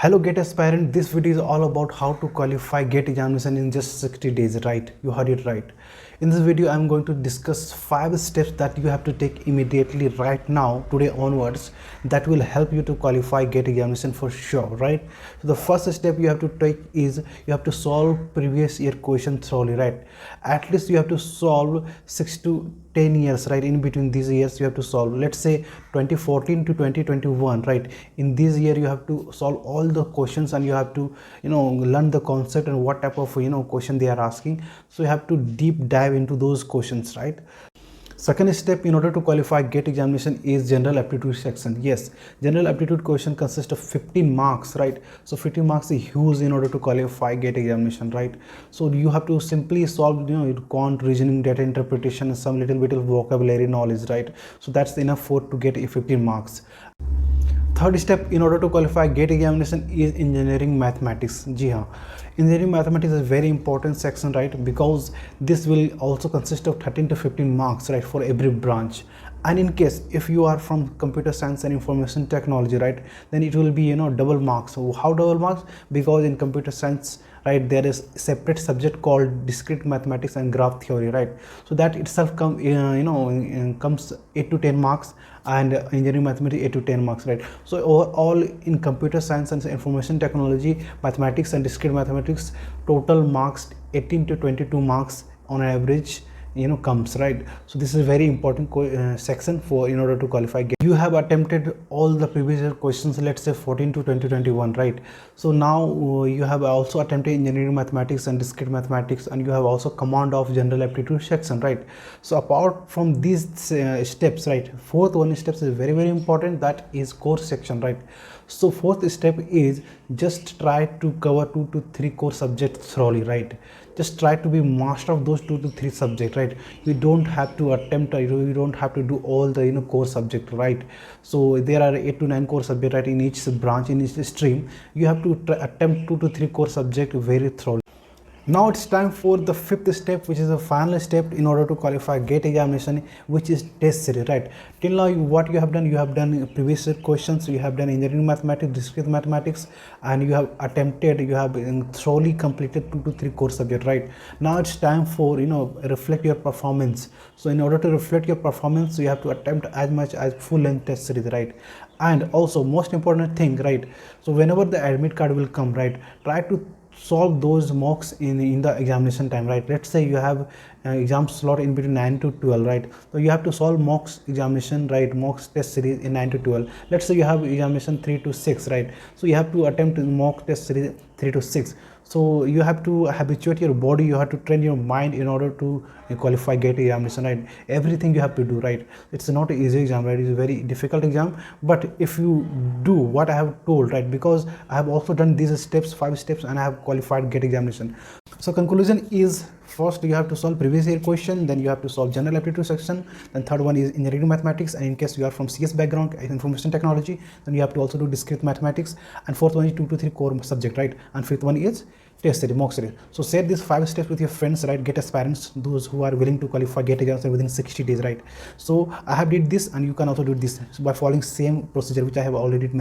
Hello GATE aspirant, this video is all about how to qualify GATE examination in just 60 days, right? You heard it right. In this video, I'm going to discuss 5 steps that you have to take immediately right now, today onwards, that will help you to qualify GATE examination for sure, right? So the first step you have to take is you have to solve previous year questions thoroughly, right? At least you have to solve 6 to 10 years, right? In between these years you have to solve, let's say 2014 to 2021, right? In this year you have to solve all the questions and you have to learn the concept and what type of question they are asking. So you have to deep dive into those questions, right? Second step in order to qualify GATE examination is general aptitude section. Yes, general aptitude question consists of 15 marks, right? So 15 marks is huge in order to qualify GATE examination, right? So you have to simply solve quant, reasoning, data interpretation, and some little bit of vocabulary knowledge, right? So that's enough for to get 15 marks. Third step in order to qualify GATE examination is engineering mathematics. Ji haan, engineering mathematics is a very important section, right? Because this will also consist of 13 to 15 marks, right, for every branch. And in case if you are from computer science and information technology, right, then it will be double marks. So how double marks? Because in computer science, right, there is a separate subject called discrete mathematics and graph theory, right? So that itself comes 8 to 10 marks, and engineering mathematics 8 to 10 marks, right? So overall in computer science and information technology, mathematics and discrete mathematics, total marks 18 to 22 marks on average comes, right? So this is a very important section for in order to qualify. You have attempted all the previous year questions, let's say 14 to 2021, right? So now you have also attempted engineering mathematics and discrete mathematics, and you have also command of general aptitude section, right? So apart from these steps, right, fourth one steps is very important, that is core section, right? So fourth step is just try to cover 2 to 3 core subjects thoroughly, right? Just try to be master of those 2 to 3 subjects, right? You don't have to attempt, you don't have to do all the core subject, right? So there are 8 to 9 core subject, right, in each branch, in each stream. You have to attempt 2 to 3 core subject very thoroughly. Now it's time for the fifth step, which is the final step in order to qualify GATE examination, which is test series, right? Till now what you have done previous questions, you have done engineering mathematics, discrete mathematics, and you have thoroughly completed 2 to 3 core subject, right? Now it's time for reflect your performance. So in order to reflect your performance, you have to attempt as much as full length test series, right? And also most important thing, right, so whenever the admit card will come, right, try to solve those mocks in the examination time, right? Let's say you have exam slot in between 9 to 12, right? So you have to solve mocks examination, right, mocks test series in 9 to 12. Let's say you have examination 3 to 6, right? So you have to attempt mock test series 3 to 6. So you have to habituate your body, you have to train your mind in order to qualify GATE examination, right? Everything you have to do, right? It's not an easy exam, right? It's a very difficult exam, but if you do what I have told, right, because I have also done these steps, 5 steps, and I have qualified GATE examination. So conclusion is, first you have to solve previous year question, then you have to solve general aptitude section, then third one is engineering mathematics, and in case you are from CS background, information technology, then you have to also do discrete mathematics, and fourth one is 2 to 3 core subject, right? And fifth one is test series, mock series. So share these 5 steps with your friends, right? GATE aspirants, those who are willing to qualify GATE exams within 60 days, right? So I have did this, and you can also do this by following same procedure which I have already mentioned.